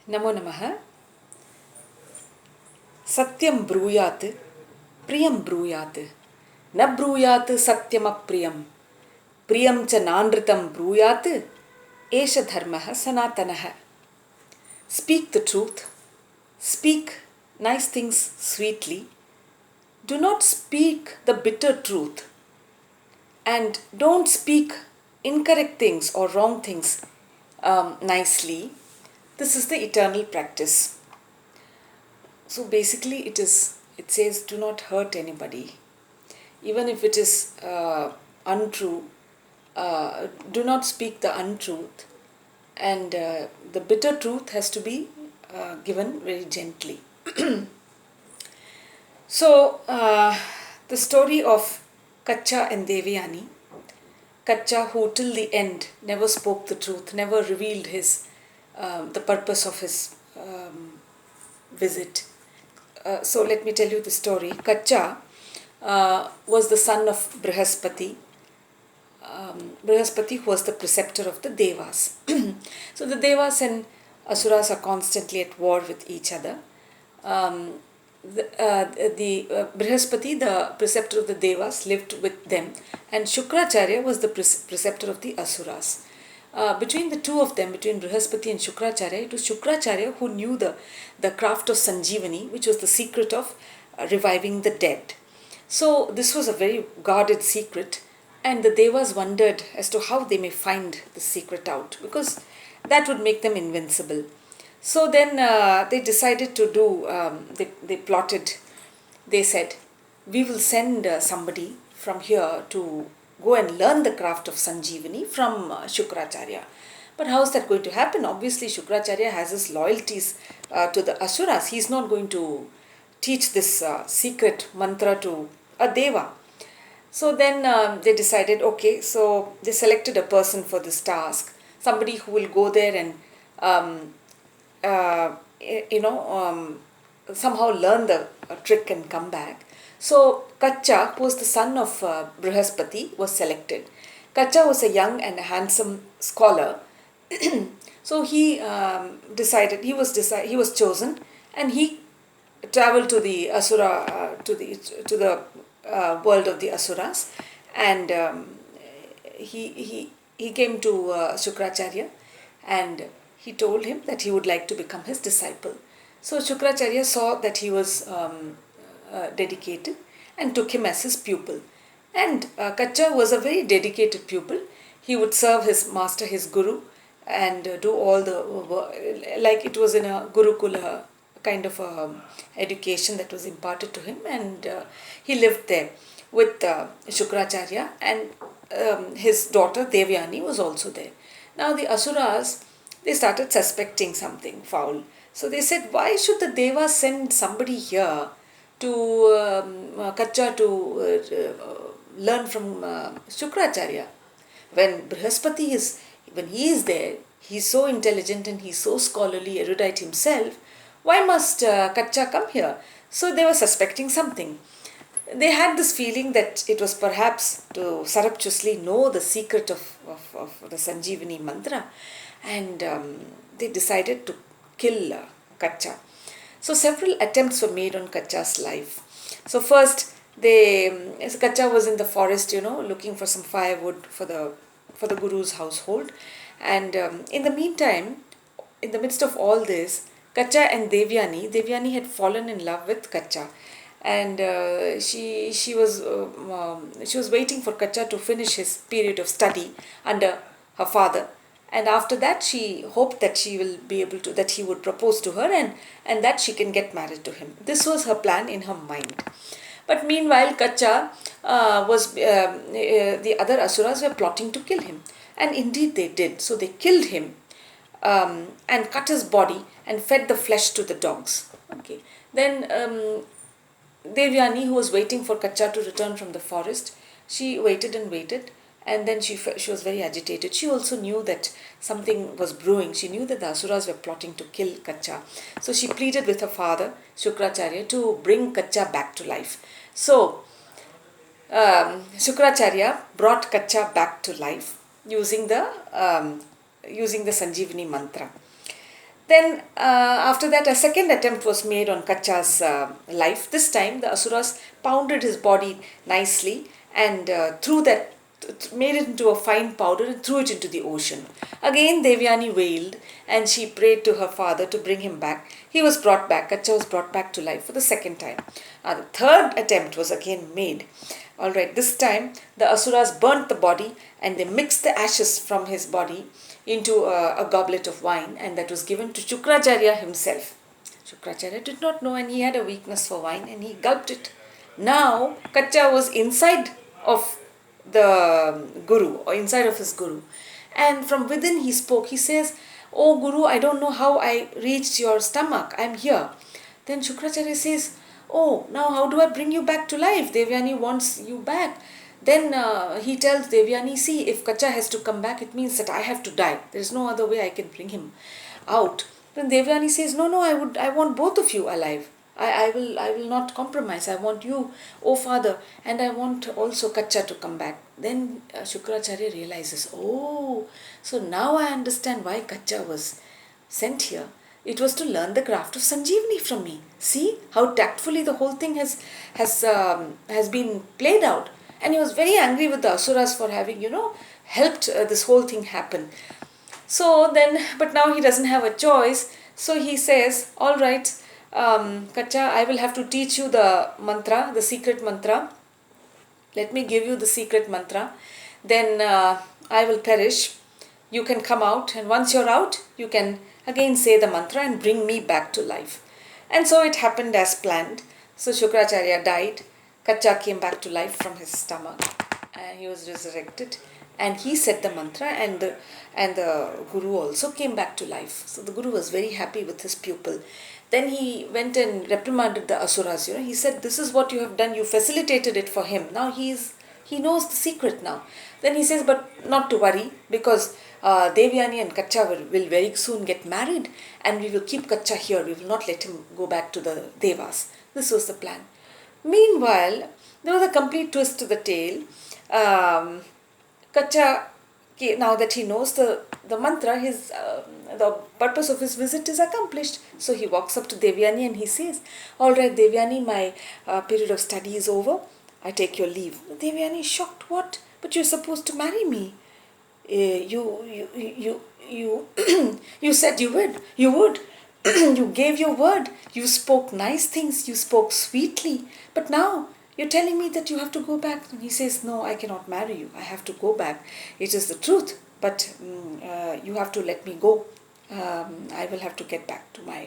नमो नमः। सत्यं ब्रूयात् प्रियं ब्रूयात् न ब्रूयात् सत्यमप्रियं प्रियं च नानृतं ब्रूयात् एष धर्मः सनातनः. Speak the truth, speak nice things sweetly, do not speak the bitter truth, and don't speak incorrect things or wrong things nicely. This is the eternal practice. So basically, it says do not hurt anybody, even if it is untrue. Do not speak the untruth, and the bitter truth has to be given very gently. So the story of Kacha and Devyani. Kacha, who till the end never spoke the truth, never revealed the purpose of his visit. So let me tell you the story. Kacha was the son of Brihaspati. Brihaspati, who was the preceptor of the Devas. So the Devas and Asuras are constantly at war with each other. Brihaspati, the preceptor of the Devas, lived with them, and Shukracharya was the preceptor of the Asuras. Between the two of them, between Brihaspati and Shukracharya, it was Shukracharya who knew the craft of Sanjeevani, which was the secret of reviving the dead. So this was a very guarded secret, and the Devas wondered as to how they may find the secret out, because that would make them invincible. So then they decided to do, they plotted, they said, we will send somebody from here to go and learn the craft of Sanjeevani from Shukracharya. But how is that going to happen? Obviously, Shukracharya has his loyalties to the Asuras. He is not going to teach this secret mantra to a Deva. So then they decided, okay, so they selected a person for this task, somebody who will go there and somehow learn the trick and come back. So Kacha, who was the son of Brihaspati, was selected. Kacha was a young and handsome scholar. So he he was chosen, and he traveled to the Asura, to the world of the Asuras, and he came to Shukracharya, and he told him that he would like to become his disciple. So Shukracharya saw that he was dedicated and took him as his pupil. And Kacha was a very dedicated pupil. He would serve his master, his guru, and do all the like it was in a Gurukula kind of education that was imparted to him, and he lived there with Shukracharya, and his daughter Devyani was also there. Now the Asuras, they started suspecting something foul. So they said, why should the Devas send somebody here to Kacha to learn from Shukracharya? When when he is there, he's so intelligent and he's so scholarly, erudite himself, why must Kacha come here? So they were suspecting something. They had this feeling that it was perhaps to surreptitiously know the secret of the Sanjeevani mantra, and they decided to kill Kacha. So several attempts were made on Kacha's life. So first, Kacha was in the forest, looking for some firewood for the guru's household, and in the meantime, in the midst of all this, Kacha and Devyani had fallen in love with Kacha, and she was waiting for Kacha to finish his period of study under her father, and after that she hoped that that he would propose to her, and that she can get married to him. This was her plan in her mind. But meanwhile, Kacha the other Asuras were plotting to kill him, and indeed they did. So they killed him and cut his body and fed the flesh to the dogs. Okay. Then Devyani, who was waiting for Kacha to return from the forest, she waited and waited, and then she was very agitated. She also knew that something was brewing. She knew that the Asuras were plotting to kill Kacha. So she pleaded with her father, Shukracharya, to bring Kacha back to life. So Shukracharya brought Kacha back to life using the Sanjeevani mantra. Then after that, a second attempt was made on Kacha's life. This time the Asuras pounded his body nicely and made it into a fine powder and threw it into the ocean. Again Devyani wailed and she prayed to her father to bring him back. He was brought back. Kacha was brought back to life for the second time. The third attempt was again made. Alright, this time the Asuras burnt the body and they mixed the ashes from his body into a goblet of wine, and that was given to Shukracharya himself. Shukracharya did not know, and he had a weakness for wine and he gulped it. Now Kacha was inside of the Guru, or inside of his Guru, and from within he spoke. He says, "Oh Guru, I don't know how I reached your stomach. I am here." Then Shukracharya says, "Oh, now how do I bring you back to life? Devyani wants you back." Then he tells Devyani, "See, if Kacha has to come back, it means that I have to die. There is no other way I can bring him out." Then Devyani says, "No, I want both of you alive. I will not compromise. I want you, oh father, and I want also Kacha to come back." Then Shukracharya realizes, "Oh, so now I understand why Kacha was sent here. It was to learn the craft of Sanjeevani from me. See how tactfully the whole thing has been played out." And he was very angry with the Asuras for having, helped this whole thing happen. So then, but now he doesn't have a choice. So he says, "All right, Kacha, I will have to teach you the mantra, the secret mantra. Let me give you the secret mantra. Then I will perish. You can come out, and once you're out, you can again say the mantra and bring me back to life." And so it happened as planned. So Shukracharya died. Kacha came back to life from his stomach and he was resurrected, and he said the mantra, and the Guru also came back to life. So the Guru was very happy with his pupil. Then he went and reprimanded the Asuras. He said, "This is what you have done. You facilitated it for him. Now he knows the secret now." Then he says, "But not to worry, because Devyani and Kacha will very soon get married, and we will keep Kacha here. We will not let him go back to the Devas." This was the plan. Meanwhile, there was a complete twist to the tale. Kacha, now that he knows the mantra, the purpose of his visit is accomplished. So he walks up to Devyani and he says, "All right, Devyani, my period of study is over. I take your leave." Devyani is shocked. "What? But you're supposed to marry me. You you said you would. You would. You gave your word. You spoke nice things. You spoke sweetly. But now you're telling me that you have to go back." And he says, "No, I cannot marry you. I have to go back. It is the truth. But you have to let me go. I will have to get back to my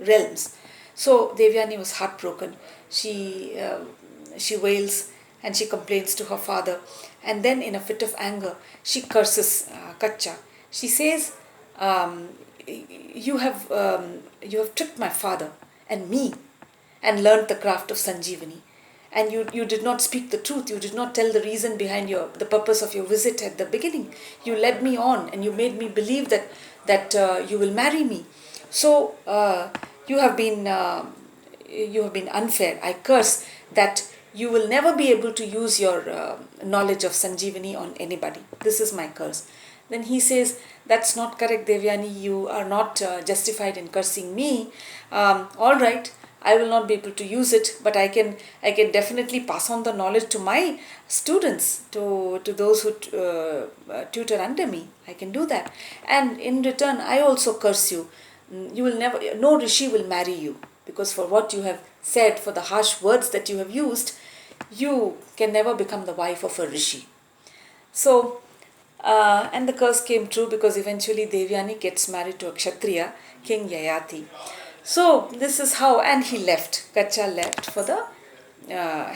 realms." So Devyani was heartbroken. She wails and she complains to her father. And then in a fit of anger, she curses Kacha. She says, you have tricked my father and me and learnt the craft of Sanjeevani. And you did not speak the truth. You did not tell the reason behind the purpose of your visit at the beginning. You led me on and you made me believe that you will marry me. So you have been unfair. I curse that you will never be able to use your knowledge of Sanjeevani on anybody. This is my curse." Then he says, "That's not correct, Devyani. You are not justified in cursing me. All right, I will not be able to use it, but I can definitely pass on the knowledge to my students, to those who tutor under me. I can do that. And in return, I also curse you. You will never, no rishi will marry you, because for what you have said, for the harsh words that you have used, you can never become the wife of a rishi." So, and the curse came true, because eventually Devyani gets married to a Kshatriya, King Yayati. So this is how, and he left. Kacha left for the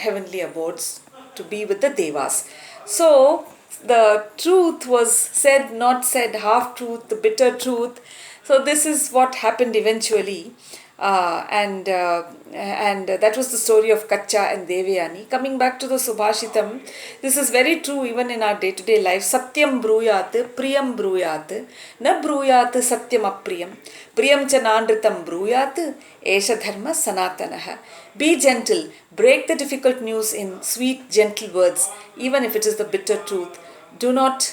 heavenly abodes to be with the Devas. So the truth was said, not said, half truth, the bitter truth. So this is what happened eventually. And that was the story of Kacha and Devyani. Coming back to the Subhashitam, this is very true even in our day-to-day life. Satyam bruyat, priyam bruyat, na bruyat satyam apriyam, priyam cha nandritam bruyat, esha dharma sanatanaha. Be gentle, break the difficult news in sweet, gentle words, even if it is the bitter truth. Do not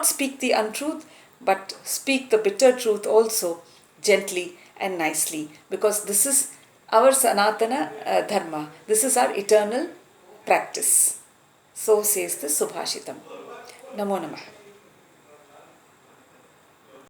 speak the untruth, but speak the bitter truth also gently and nicely, because this is our Sanatana Dharma. This is our eternal practice. So says the Subhashitam. Namo Namah.